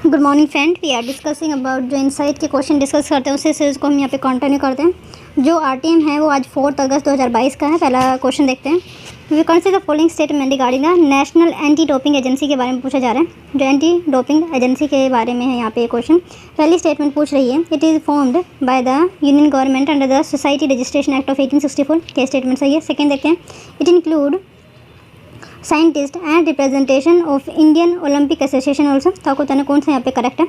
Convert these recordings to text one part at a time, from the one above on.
Good morning friend, we are discussing about जो insight के question discuss करते हैं उसी सीरीज़ को हम यहाँ पे कंटिन्यू करते हैं। जो आरटीएम है वो आज 4 अगस्त 2022 का है। पहला क्वेश्चन देखते हैं। We consider the following statement regarding the national anti doping agency के बारे में पूछा जा रहा है। जो एंटी डोपिंग एजेंसी के बारे में है यहाँ पे क्वेश्चन। पहली स्टेटमेंट पूछ रही है, it is formed by the union government under the society registration act of 1864। क्या स्टेटमेंट सही है? सेकेंड देखते हैं, it include scientist and representation of Indian Olympic association also. तो आपको बताना कौन सा यहाँ पे करेक्ट है।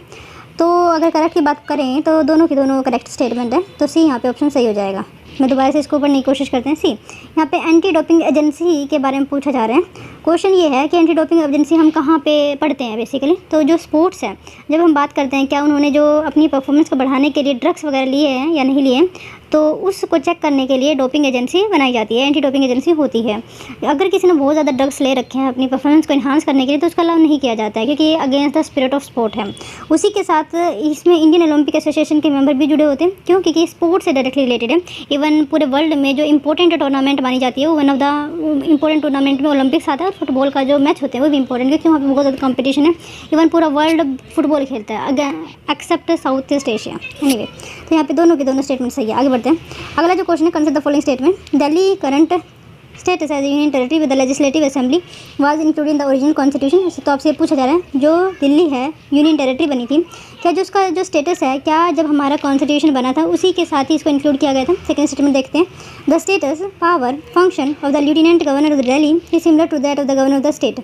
तो अगर करेक्ट की बात करें तो दोनों की दोनों करेक्ट स्टेटमेंट है, तो सी यहाँ पे ऑप्शन सही हो जाएगा। मैं दोबारा से इसको पढ़ने की कोशिश करते हैं। सी यहाँ पे एंटी डोपिंग एजेंसी के बारे में पूछा जा रहा है। क्वेश्चन ये है कि एंटी डोपिंग एजेंसी हम कहाँ पे पढ़ते हैं बेसिकली। तो जो स्पोर्ट्स है, जब हम बात करते हैं क्या उन्होंने जो अपनी परफॉर्मेंस को बढ़ाने के लिए ड्रग्स वगैरह लिए हैं या नहीं लिए, तो उसको चेक करने के लिए डोपिंग एजेंसी बनाई जाती है, एंटी डोपिंग एजेंसी होती है। अगर किसी ने बहुत ज़्यादा ड्रग्स ले रखे हैं अपनी परफॉर्मेंस को इन्हांस करने के लिए, तो उसका अलाउ नहीं किया जाता है, क्योंकि ये against the spirit of sport है। उसी के साथ इसमें इंडियन ओलंपिक एसोसिएशन के मेंबर भी जुड़े होते हैं। क्यों? क्योंकि स्पोर्ट्स से डायरेक्टली रिलेटेड है। इवन पूरे वर्ल्ड में जो इंपॉर्टेंट टूर्नामेंट मानी जाती है, वो one of the important tournament में ओलंपिक्स आता है, और फुटबॉल का जो मैच होते हैं वो भी इंपॉर्टेंट है, क्योंकि वहाँ पर बहुत ज़्यादा कंपटीशन है। इवन पूरा वर्ल्ड फुटबॉल खेलता है except south east Asia. Anyway, तो यहाँ पे दोनों की दोनों स्टेटमेंट सही है। आगे बढ़ते हैं। अगला जो क्वेश्चन है, consider the following statement. Delhi current status as union territory with the legislative assembly was including the original constitution. तो आपसे पूछा जा रहा है, जो दिल्ली है यूनियन टेरेटरी बनी थी, क्या जो उसका जो स्टेटस है, क्या जब हमारा कॉन्स्टिट्यूशन बना था उसी के साथ ही इसको इंक्लूड किया गया था? सेकंड स्टेटमेंट देखते हैं। The status power function of the lieutenant governor of Delhi is similar to that of the governor of the state.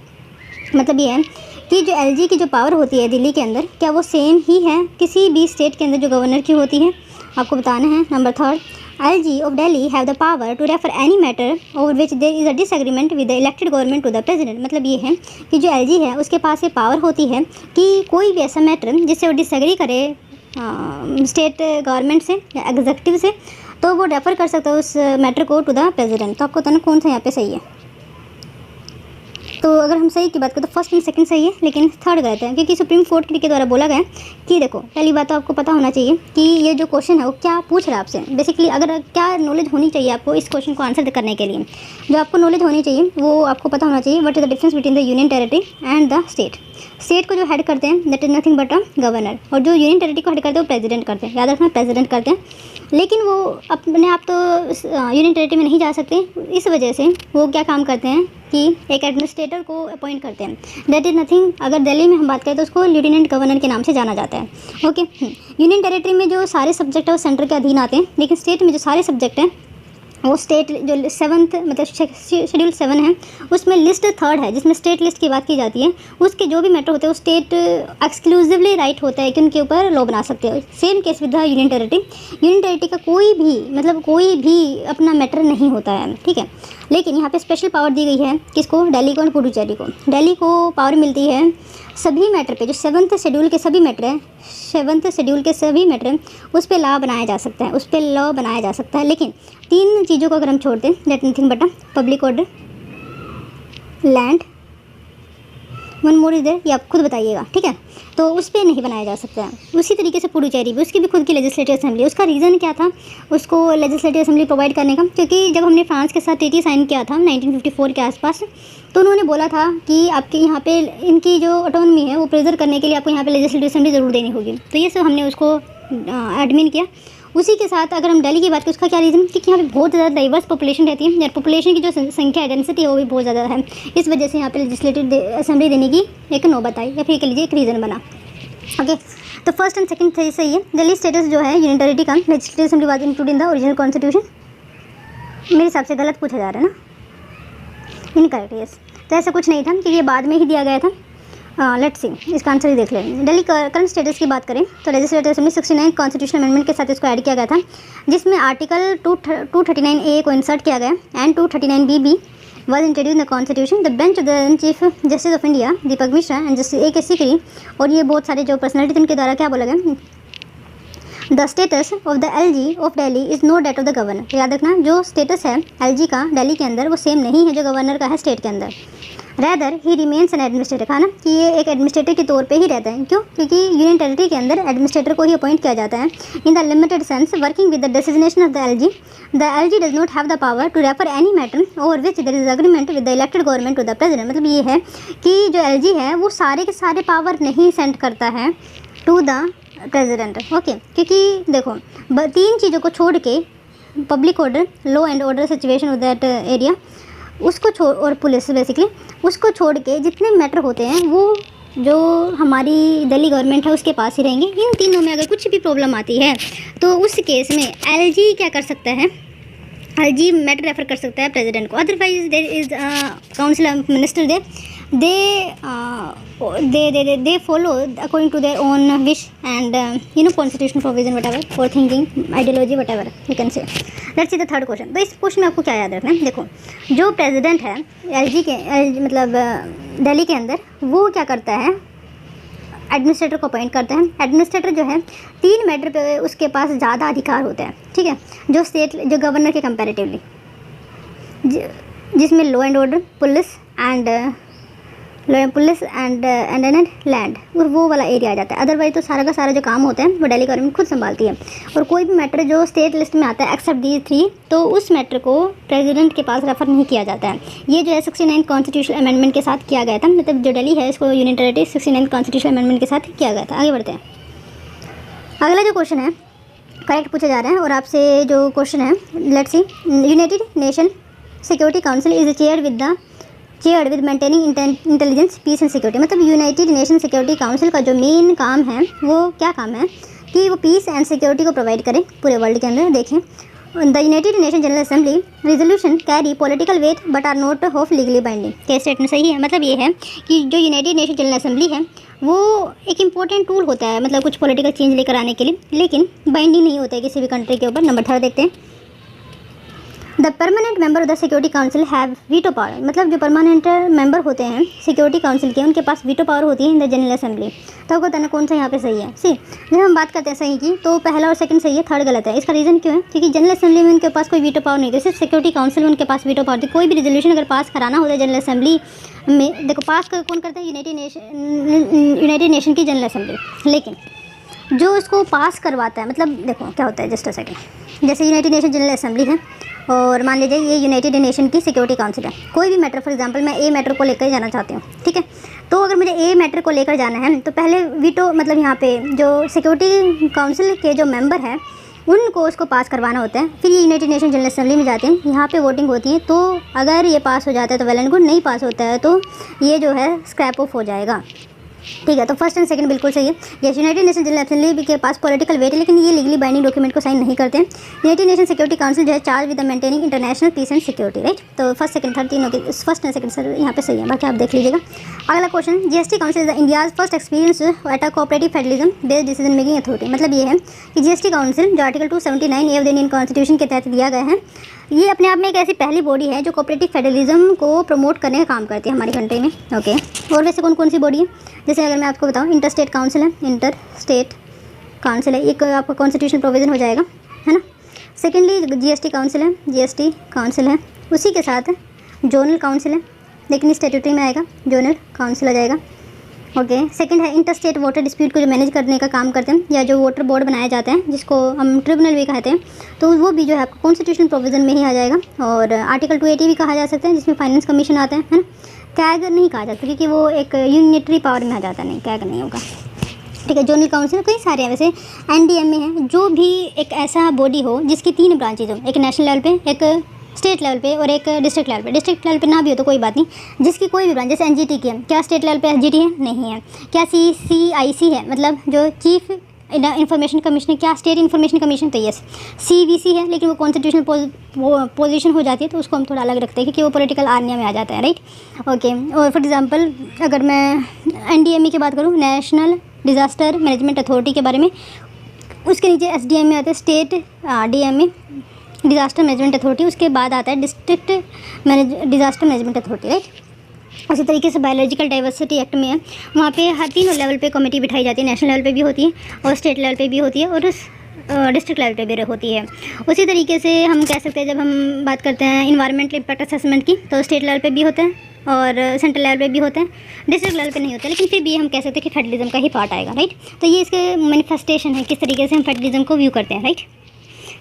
मतलब ये है कि जो एलजी की जो पावर होती है दिल्ली के अंदर, क्या वो सेम ही है किसी भी स्टेट के अंदर जो गवर्नर की होती है? आपको बताना है। Number third, LG of Delhi have the power to refer any matter over which there is a disagreement with the elected government to the president। मतलब ये है कि जो LG है उसके पास ये पावर होती है कि कोई भी ऐसा मैटर जिससे वो डिसएग्री करे स्टेट गवर्नमेंट से या एग्जीक्यूटिव से, तो वो रेफ़र कर सकता है उस मैटर को टू द प्रेसिडेंट। तो आपको बताना कौन सा यहाँ पे सही है। तो अगर हम सही की बात करें तो फर्स्ट एंड सेकंड सही है, लेकिन थर्ड गलत है, क्योंकि सुप्रीम कोर्ट के द्वारा बोला गया कि देखो, पहली बात तो आपको पता होना चाहिए कि ये जो क्वेश्चन है वो क्या पूछ रहा है आपसे। बेसिकली अगर क्या नॉलेज होनी चाहिए आपको इस क्वेश्चन को आंसर करने के लिए, जो आपको नॉलेज होनी चाहिए वो आपको पता होना चाहिए, what is the difference between the union territory and the state. State को जो हेड करते हैं that is nothing but a governor, और जो यूनियन टेरेटरी को हेड करते हैं वो प्रेसिडेंट करते हैं। याद रखना, प्रेसिडेंट करते हैं। लेकिन वो अपने आप तो यूनियन टेरेटरी में नहीं जा सकते, इस वजह से वो क्या काम करते हैं कि एक एडमिनिस्ट्रेटर को अपॉइंट करते हैं। दैट इज़ नथिंग, अगर दिल्ली में हम बात करें तो उसको लेफ्टिनेंट गवर्नर के नाम से जाना जाता है। ओके, यूनियन टेरेटरी में जो सारे सब्जेक्ट है वो सेंटर के अधीन आते हैं, लेकिन स्टेट में जो सारे सब्जेक्ट हैं वो स्टेट जो 7th मतलब शेड्यूल 7 है उसमें लिस्ट 3rd है, जिसमें स्टेट लिस्ट की बात की जाती है। उसके जो भी मैटर होते हैं वो स्टेट एक्सक्लूसिवली राइट होता है कि उनके ऊपर लॉ बना सकते हो। Same case with the union territory. Union territory का कोई भी अपना मैटर नहीं होता है, ठीक है। लेकिन यहाँ पे स्पेशल पावर दी गई है किसको? दिल्ली को और पुडुचेरी को। दिल्ली को पावर मिलती है सभी मैटर पे, जो 7th शेड्यूल के सभी मैटर हैं, 7th शेड्यूल के सभी मैटर हैं उस पर लॉ बनाया जा सकता है, उस पर लॉ बनाया जा सकता है। लेकिन 3 चीज़ों को अगर हम छोड़ते हैं, that nothing but public order, land, one more is there, ये आप खुद बताइएगा, ठीक है। तो उस पर नहीं बनाया जा सकता है। उसी तरीके से पुडुचेरी भी, उसकी भी खुद की लेजिस्लेटिव असेंबली। उसका रीज़न क्या था उसको लेजिस्लेटिव असेंबली प्रोवाइड करने का? क्योंकि जब हमने फ्रांस के साथ ट्रीटी साइन किया था 1954 के आसपास, तो उन्होंने बोला था कि आपके यहाँ पे इनकी जो ऑटोनॉमी है वो प्रिजर्व करने के लिए आपको यहाँ पे लेजिस्लेटिव असेंबली ज़रूर देनी होगी। तो ये सब हमने उसको एडमिन किया। उसी के साथ अगर हम दिल्ली की बात करें, उसका क्या रीज़न? क्योंकि यहाँ पे बहुत ज़्यादा डाइवर्स पॉपुलेशन रहती है, या पॉपुलेशन की जो संख्या है, डेंसिटी है, वो भी बहुत ज़्यादा है। इस वजह से यहाँ पे लेजिस्लेटिव असेंबली देने की एक नौबत आई, या फिर कह लीजिए एक रीज़न बना। ओके, तो फर्स्ट एंड सेकंड सही है। दिल्ली स्टेटस जो है यूनियन टेरेटरी का, legislative assembly was include in the original constitution. मेरे हिसाब से गलत पूछा जा रहा है ना, इनकरेक्ट। यस, तो ऐसा कुछ नहीं था कि ये बाद में ही दिया गया था। लेट्स सी, इसका आंसर ही देख लें। दिल्ली करंट स्टेटस की बात करें तो लेजिस्लेटिव असेंबली 69 कॉन्स्टिट्यूशन अमेंडमेंट के साथ इसको ऐड किया गया था, जिसमें आर्टिकल 239A को इंसर्ट किया गया and 239BB was introduced in the constitution. The bench of the chief justice of India Deepak Mishra and justice A.K. Sikri, और ये बहुत सारे जो पर्सनैलिटी थे उनके द्वारा क्या बोला गया? The status of the LG of Delhi is not that of the governor. याद रखना, जो स्टेटस है LG का दिल्ली के अंदर वो सेम नहीं है जो गवर्नर का है स्टेट के अंदर। Rather he remains an administrator, कहा ना कि ये एक एडमिनिस्ट्रेटर के तौर पे ही रहता है। क्यों? क्योंकि यूनियन टेरिटरी के अंदर एडमिनिस्ट्रेटर को ही अपॉइंट किया जाता है। In the limited sense working with the designation of the LG does not have the power to refer any matter over which there is agreement with the elected government to the president. मतलब ये है कि जो LG है वो सारे के सारे पावर नहीं सेंड करता है टू द प्रेसिडेंट। ओके, क्योंकि देखो 3 चीज़ों को छोड़ के, public order, law and order situation of that area, उसको छोड़, और पुलिस बेसिकली, उसको छोड़ के जितने मैटर होते हैं वो जो हमारी दिल्ली गवर्नमेंट है उसके पास ही रहेंगे। इन तीनों में अगर कुछ भी प्रॉब्लम आती है तो उस केस में एलजी क्या कर सकता है, एलजी मैटर रेफर कर सकता है प्रेसिडेंट को। Otherwise there is council of minister, they follow according to their own wish and constitutional provision, whatever, for thinking, ideology, whatever you can say. Let's see the third question. तो इस question में आपको क्या याद रखना है? देखो, जो प्रेसिडेंट है मतलब दिल्ली के अंदर, वो क्या करता है, एडमिनिस्ट्रेटर को अपॉइंट करते हैं। एडमिनिस्ट्रेटर जो है 3 मैटर पे उसके पास ज़्यादा अधिकार होते हैं, ठीक है, जो गवर्नर के कंपैरेटिवली, जिसमें law and order, police and land, वो वाला एरिया आ जाता है। अदरवाइज तो सारा का सारा जो काम होता है वो दिल्ली गवर्नमेंट खुद संभालती है। और कोई भी मैटर जो स्टेट लिस्ट में आता है एक्सेप्ट दी 3, तो उस मैटर को प्रेसिडेंट के पास रेफर नहीं किया जाता है। ये जो है 69 कॉन्स्टिट्यूशनल अमेंडमेंट के साथ किया गया था, मतलब जो दिल्ली है इसको यूनियन टेरिटरी 69 कॉन्स्टिट्यूशनल अमेंडमेंट के साथ किया गया था। आगे बढ़ते हैं। अगला जो क्वेश्चन है करेक्ट पूछा जा रहा है, और आपसे जो क्वेश्चन है, let's see, United Nation security council is chaired with maintaining intelligence, peace and security. मतलब यूनाइटेड नेशन सिक्योरिटी काउंसिल का जो मेन काम है वो क्या काम है कि वो पीस एंड सिक्योरिटी को प्रोवाइड करे पूरे वर्ल्ड के अंदर। देखें, the United Nation general assembly resolution carry political weight but are not of legally binding. क्या स्टेटमेंट सही है? मतलब ये है कि जो यूनाइटेड नेशन जनरल असेंबली है वो एक इंपॉर्टेंट टूल होता है, मतलब कुछ पॉलिटिकल चेंज लेकर आने के लिए, लेकिन बाइंडिंग नहीं होता है किसी भी कंट्री के ऊपर। नंबर 3 देखते हैं। The permanent member of the security council have veto power. मतलब जो परमानेंट मेंबर होते हैं सिक्योरिटी काउंसिल के, उनके पास वीटो पावर होती है इन द जनरल असेंबली। तो आपको बताना कौन सा यहाँ पे सही है। सी, जब हम बात करते हैं सही की, तो पहला और सेकंड सही है, थर्ड गलत है। इसका रीज़न क्यों है? क्योंकि जनरल असेंबली में उनके पास कोई वीटो पावर नहीं थी, सिर्फ सिक्योरिटी काउंसिल में उनके पास वीटो पावर थी। कोई भी रेजोल्यूशन अगर पास कराना होता है जनरल असेंबली में, देखो पास कौन करता है? यूनाइटेड नेशन की जनरल असेंबली। लेकिन जो इसको पास करवाता है, मतलब देखो क्या होता है, जस्ट अ सेकेंड, जैसे यूनाइटेड नेशन जनरल असेंबली है और मान लीजिए ये यूनाइटेड नेशन की सिक्योरिटी काउंसिल है। कोई भी मैटर, फॉर एग्जांपल मैं ए मैटर को लेकर जाना चाहती हूँ, ठीक है, तो अगर मुझे ए मैटर को लेकर जाना है तो पहले वीटो, मतलब यहाँ पे जो सिक्योरिटी काउंसिल के जो मेंबर हैं उनको उसको पास करवाना होता है। फिर ये यूनाइटेड नेशन जनरल असेंबली में जाते हैं, यहाँ पे वोटिंग होती है। तो अगर ये पास हो जाता है तो वेल एंड गुड, नहीं पास होता है तो ये जो है स्क्रैप ऑफ हो जाएगा, ठीक है। तो फर्स्ट एंड सेकंड बिल्कुल सही है। Yes, United Nation general assembly के पास पॉलिटिकल वेट है, लेकिन ये लीगली बाइंडिंग डॉक्यूमेंट को साइन नहीं करते हैं। यूनाइटेड नेशन सिक्योरिटी काउंसिल जो है charge with maintaining international peace and security, right. तो फर्स्ट सेकंड थर्ड तीनों के फर्स्ट एंड सेकंड सर यहाँ पे सही है, बाकी आप देख लीजिएगा। अगला question, GST council is India's first experience at a cooperative federalism based decision making authority. मतलब ये है कि जीएसटी काउंसिल जो article 279 A of the Indian constitution के तहत दिया गया है, ये अपने आप में एक ऐसी पहली बॉडी है जो कोऑपरेटिव फेडरलिज्म को प्रमोट करने का काम करती है हमारी कंट्री में। ओके, और वैसे कौन कौन सी बॉडी है? जैसे अगर मैं आपको बताऊं, इंटर स्टेट काउंसिल है, इंटर स्टेट काउंसिल है, एक आपका कॉन्स्टिट्यूशन प्रोविजन हो जाएगा, है ना। सेकेंडली जीएसटी काउंसिल है, जीएसटी काउंसिल है, उसी के साथ जोनल काउंसिल है, लेकिन स्टेट्यूटरी में आएगा, जोनल काउंसिल आ जाएगा। ओके, सेकंड है इंटर स्टेट वाटर डिस्प्यूट को जो मैनेज करने का काम करते हैं, या जो वाटर बोर्ड बनाया जाता है जिसको हम ट्रिब्यूनल भी कहते हैं, तो वो भी जो है आपका कॉन्स्टिट्यूशनल प्रोविजन में ही आ जाएगा। और आर्टिकल 280 भी कहा जा सकता है, जिसमें फाइनेंस कमीशन आता है ना। कैग नहीं कहा जाता क्योंकि वो एक यूनिटरी पावर में आ जाता, नहीं कैग नहीं होगा, ठीक है। जोनल काउंसिल कई सारे हैं, वैसे एनडीएमए है, जो भी एक ऐसा बॉडी हो जिसकी 3 ब्रांचेज हो, एक नेशनल लेवल पे, एक स्टेट लेवल पे और एक डिस्ट्रिक्ट लेवल पे। डिस्ट्रिक्ट लेवल पे ना भी हो तो कोई बात नहीं, जिसकी कोई भी ब्रांच, जैसे एनजीटी की है, क्या स्टेट लेवल पे एनजीटी है? नहीं है। क्या सीआईसी है, मतलब जो चीफ इंफॉर्मेशन कमीशन, क्या स्टेट इंफॉर्मेशन कमीशन? तो यस। सीवीसी है, लेकिन वो कॉन्स्टिट्यूशनल पोजीशन हो जाती है, तो उसको हम थोड़ा अलग रखते हैं क्योंकि वो पॉलिटिकल आर्निया में आ जाता है, राइट। ओके, और फॉर एग्जांपल अगर मैं एनडीएमए की बात करूँ, नेशनल डिज़ास्टर मैनेजमेंट अथॉरिटी के बारे में, उसके नीचे एसडीएमए आता है, state DMA disaster management authority, उसके बाद आता है district disaster management authority, right. उसी तरीके से बायोलॉजिकल डाइवर्सिटी एक्ट में है, वहाँ पे हर 3 लेवल पे कमेटी बिठाई जाती है, नेशनल लेवल पे भी होती है और स्टेट लेवल पे भी होती है और डिस्ट्रिक्ट लेवल पे भी होती है। उसी तरीके से हम कह सकते हैं जब हम बात करते हैं इन्वायरमेंटल इम्पैक्ट असेसमेंट की, तो स्टेट लेवल पे भी होते हैं और सेंट्रल लेवल पे भी होते हैं, डिस्ट्रिक्ट लेवल पे नहीं होते, लेकिन फिर भी हम कह सकते हैं कि फेडरलिज्म का ही पार्ट आएगा, राइट। तो ये इसके मैनिफेस्टेशन है, किस तरीके से हम फेडरलिज्म को व्यू करते हैं, राइट।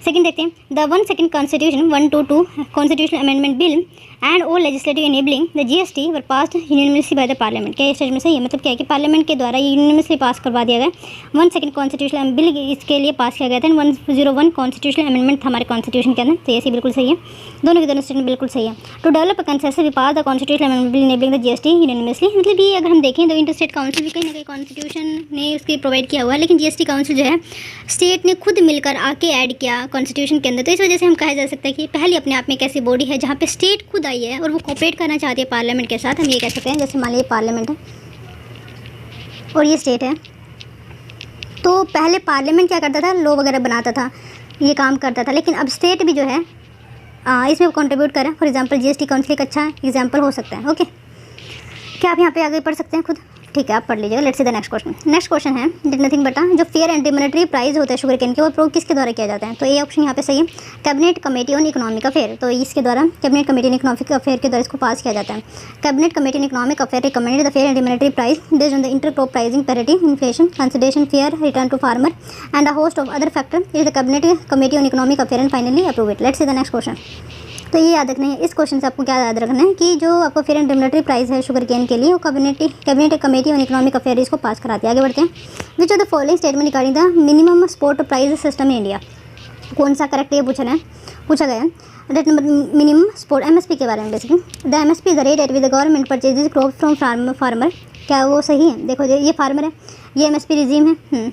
सेकंड देखते हैं, the 1 constitution 122 constitutional amendment bill and all legislative enabling the GST were passed universally by the parliament. क्या स्टेज में सही है, मतलब क्या है कि पार्लियामेंट के द्वारा ये यूनिवर्सली पास करवा दिया गया। 1 कॉन्स्टिट्यूशनल बिल इसके लिए पास किया गया था। 101 कॉन्स्टिट्यूशनल अमेंडमेंट हमारे कॉन्स्टिट्यूशन के अंदर, तो ये बिल्कुल सही है, दोनों के दोनों स्टेटमेंट बिल्कुल सही है। To develop a consensus we pass the constitutional amendment bill enabling the GST universally, मतलब ये अगर हम देखें तो इंटर स्टेट काउंसिल भी कहीं ना कहीं कॉन्स्टिट्यूशन ने उसकी प्रोवाइड किया हुआ है, लेकिन जीएसटी काउंसिल जो है स्टेट ने खुद मिलकर आके ऐड किया कॉन्स्टिट्यूशन के अंदर। तो इस वजह से हम कहा जा सकता है कि पहले अपने आप में एक ऐसी बॉडी है जहाँ पे स्टेट खुद आई है और वो कोऑपरेट करना चाहती है पार्लियामेंट के साथ। हम ये कह सकते हैं, जैसे मान लीजिए पार्लियामेंट है और ये स्टेट है, तो पहले पार्लियामेंट क्या करता था, लॉ वगैरह बनाता था, ये काम करता था, लेकिन अब स्टेट भी जो है इसमें कंट्रीब्यूट करें। फॉर एग्जांपल जीएसटी काउंसिल एक अच्छा एग्जांपल हो सकता है। ओके, क्या आप यहाँ पे आगे पढ़ सकते हैं खुद, ठीक है, आप पढ़ लीजिएगा। Let's see the next question. Next question है डिड नथिंग बटा जो फेयर एंड डिमोनेटरी प्राइस होता है शुगर केन के, वो अप्रूव किसके द्वारा किया जाता है। तो ये ऑप्शन यहाँ पे सही है, cabinet committee on economic affair. तो इसके द्वारा cabinet committee on economic affair के द्वारा इसको पास किया जाता है। Cabinet committee on economic affair recommended the fair and डिमोनेटरी price based on the inter crop pricing parity inflation consideration fair return to farmer and a host of other factor is the cabinet committee on economic affair and finally approve it. Let's see the next question. तो ये याद रखना है, इस question से आपको क्या याद रखना है कि जो आपको फेयर एंड डिमोनेटरी प्राइस है शुगर केन के लिए, वो cabinet committee on economic affair इसको पास कराती है। आगे बढ़ते हैं। Which of the following statement regarding the minimum support price system in India, कौन सा करेक्ट ये पूछा गया है। Rate number minimum support MSP के बारे में basically, the MSP the rate at with the government purchases crop from farmer. क्या वो सही है, देखो ये फार्मर है, ये एमएसपी रिजीम है,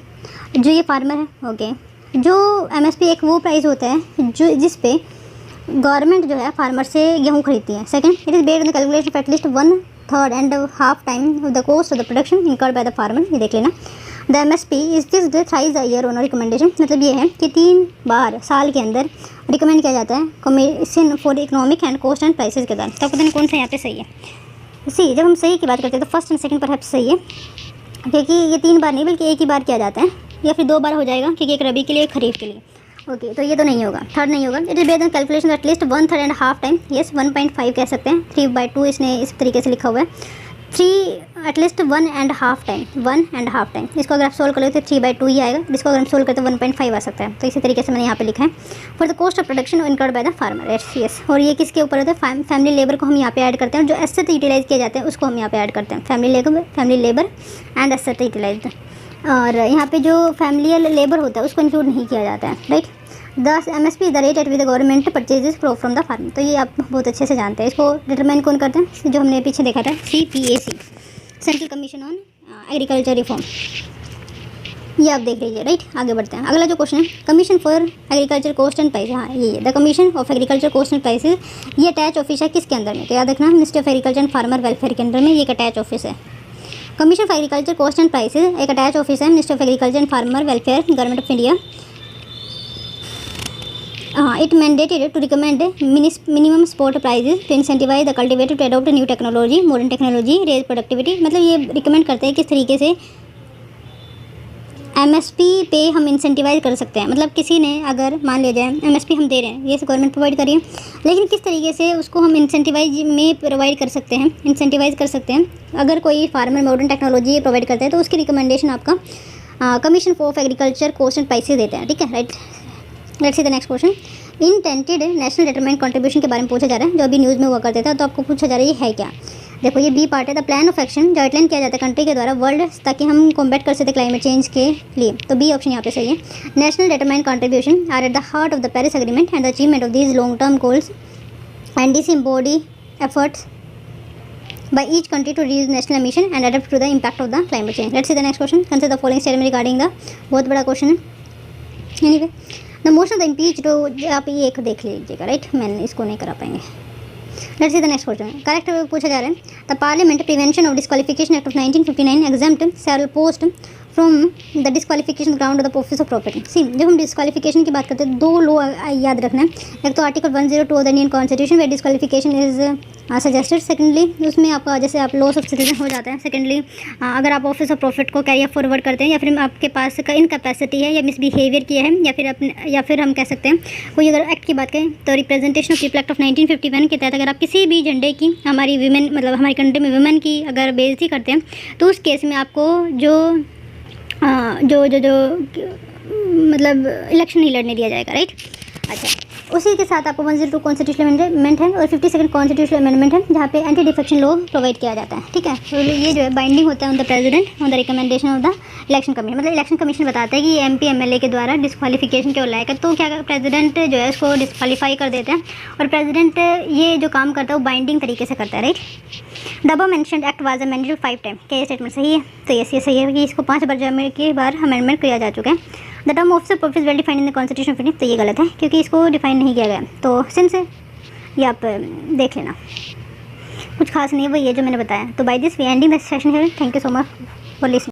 जो ये फार्मर है। ओके, जो एमएसपी एक वो प्राइस होता है जो जिस पे गवर्नमेंट जो है फार्मर से गेहूँ खरीदती है। Second, it is based on the calculation of at least 1/3 and half time of the cost of the production incurred by the farmer. ये देख लेना। The MSP is fixed thrice a year on recommendation, मतलब ये है कि 3 बार साल के अंदर रिकमेंड किया जाता है commission for economic and cost and prices के द्वारा। तो पता नहीं कौन सा यहाँ पे सही है। सी, जब हम सही की बात करते हैं तो फर्स्ट एंड सेकंड पर सही है, क्योंकि ये 3 बार नहीं बल्कि एक ही बार किया जाता है, या फिर 2 बार हो जाएगा, क्योंकि एक रबी के लिए एक खरीफ के लिए। ओके, तो ये तो नहीं होगा, थर्ड नहीं होगा। It is based on calculation at least 1/3 and half time, yes 1.5 कह सकते हैं, 3/2 इसने इस तरीके से लिखा हुआ है। 3 एटलीस्ट 1.5 टाइम, 1.5 टाइम। इसको अगर आप सोल्व करोगे तो 3/2 ही आएगा, इसको अगर हम सोल्व करते तो 1.5 आ सकता है। तो इसी तरीके से मैंने यहाँ पे लिखा है for the cost of production incurred by the farmer, yes. और ये किसके ऊपर होता है, फैमिली लेबर को हम यहाँ पे ऐड करते हैं, जो एसेट यूटिलाइज किए जाते हैं उसको हम यहाँ पे ऐड करते हैं, family labour and asset utilise. और यहाँ पे जो फैमिली लेबर होता है उसको इंक्लूड नहीं किया जाता है, right. The MSP the rate at with the government purchases crop from the farm. तो ये आप बहुत अच्छे से जानते हैं। इसको डिटरमाइन कौन करते हैं, जो हमने पीछे देखा था, CPAC, central commission on agriculture reform. ये आप देख लीजिए, राइट। आगे बढ़ते हैं। अगला जो क्वेश्चन है, commission for agriculture cost and price. हाँ, ये the commission of agriculture cost and prices, ये अटैच ऑफिस है किसके अंदर में, तो याद रखना ministry of agriculture and farmer welfare के अंदर में ये एक अटैच ऑफिस है। Commission for agriculture cost and prices एक अटैच ऑफिस है ministry of agriculture and farmer welfare, government of India. It mandated to recommend minimum support prices to incentivize the cultivator to adopt new technology, modern technology, raise productivity। मतलब ये recommend करते हैं किस तरीके से MSP पे हम इंसेंटिवाइज कर सकते हैं। मतलब किसी ने अगर मान लिया जाए एमएसपी हम दे रहे हैं, ये गवर्नमेंट प्रोवाइड करिए, लेकिन किस तरीके से उसको हम इंसेंटिवाइज में प्रोवाइड कर सकते हैं, इंसेंटिवाइज कर सकते हैं। अगर कोई फार्मर मॉडर्न टेक्नोलॉजी प्रोवाइड करता है तो उसकी रिकमेंडेशन आपका commission for agriculture cost and prices देते हैं, ठीक है, right. Let's see the next question. Intended national determined contribution के बारे में पूछा जा रहा है, जो अभी न्यूज़ में हुआ करते था, तो आपको पूछा जा रहा है ये है क्या। देखो ये बी पार्ट है, द प्लान ऑफ एक्शन जो आउटलाइन किया जाता है कंट्री के द्वारा वर्ल्ड, ताकि हम कॉम्बैट कर सकते क्लाइमेट चेंज के लिए। तो बी ऑप्शन यहाँ पे सही है। National determined contribution are at the heart of the Paris agreement and the achievement of these long term goals and this embody efforts by each country to reduce national emission and adapt to the impact of the climate change. Let's see the next question. Consider the following statement regarding the, बहुत बड़ा question है। Anyway the motion of the impeach, तो आप ये एक देख लीजिएगा, right, मैंने इसको नहीं करा पाएंगे। Let's see the next question. Correct पूछा जा रहा है, the parliament prevention of disqualification act of 1959 exempt several post from the disqualification ground of the office of property. See, जब हम डिस्क्वालिफिकेशन की बात करते हैं, दो लॉ याद रखना है। एक तो article 102 of the Indian constitution way disqualification is suggested. Secondly, उसमें आपका जैसे आप लॉस ऑफ सिटीजन हो जाता है। सेकेंडली, अगर आप ऑफिस ऑफ प्रॉफिट को कैरी फॉरवर्ड करते हैं, या फिर आपके पास इनकैपेसिटी है या मिसबिहेवियर किया है, या फिर हम कह सकते हैं कोई अगर एक्ट की बात करें तो representation of people act of 1951 के तहत अगर आप किसी भी झंडे की हमारी वीमेन मतलब हमारी कंट्री में वुमेन की अगर बेइज्जती करते हैं, तो उस केस में आपको मतलब इलेक्शन नहीं लड़ने दिया जाएगा, राइट। अच्छा, उसी के साथ आपको 102 कॉन्स्टिट्यूशनल अमेंडमेंट है और 52 कॉन्स्टिट्यूशनल अमेंडमेंट है, जहाँ पे एंटी डिफेक्शन लॉ प्रोवाइड किया जाता है, ठीक है। तो ये जो है बाइंडिंग होता है on the president on the recommendation of the election commission. मतलब इलेक्शन कमीशन बताता है कि MP MLA के द्वारा डिस्क्वालिफिकेशन के लायक है, तो क्या प्रेसिडेंट जो है इसको डिस्क्वालीफाई कर देते हैं, और प्रेसिडेंट ये जो काम करता है वो बाइंडिंग तरीके से करता है, right. The above mentioned act was amended 5 time. क्या ये स्टेटमेंट सही है? तो ये सही है कि इसको 5 बार अमेंडमेंट किया जा चुका है। The term officer profit well defined in the constitution of India. तो ये गलत है क्योंकि इसको डिफाइन नहीं किया गया। तो सिंस ये आप देख लेना, कुछ खास नहीं, वही है जो मैंने बताया। तो by this we ending the session here. Thank you so much for listening.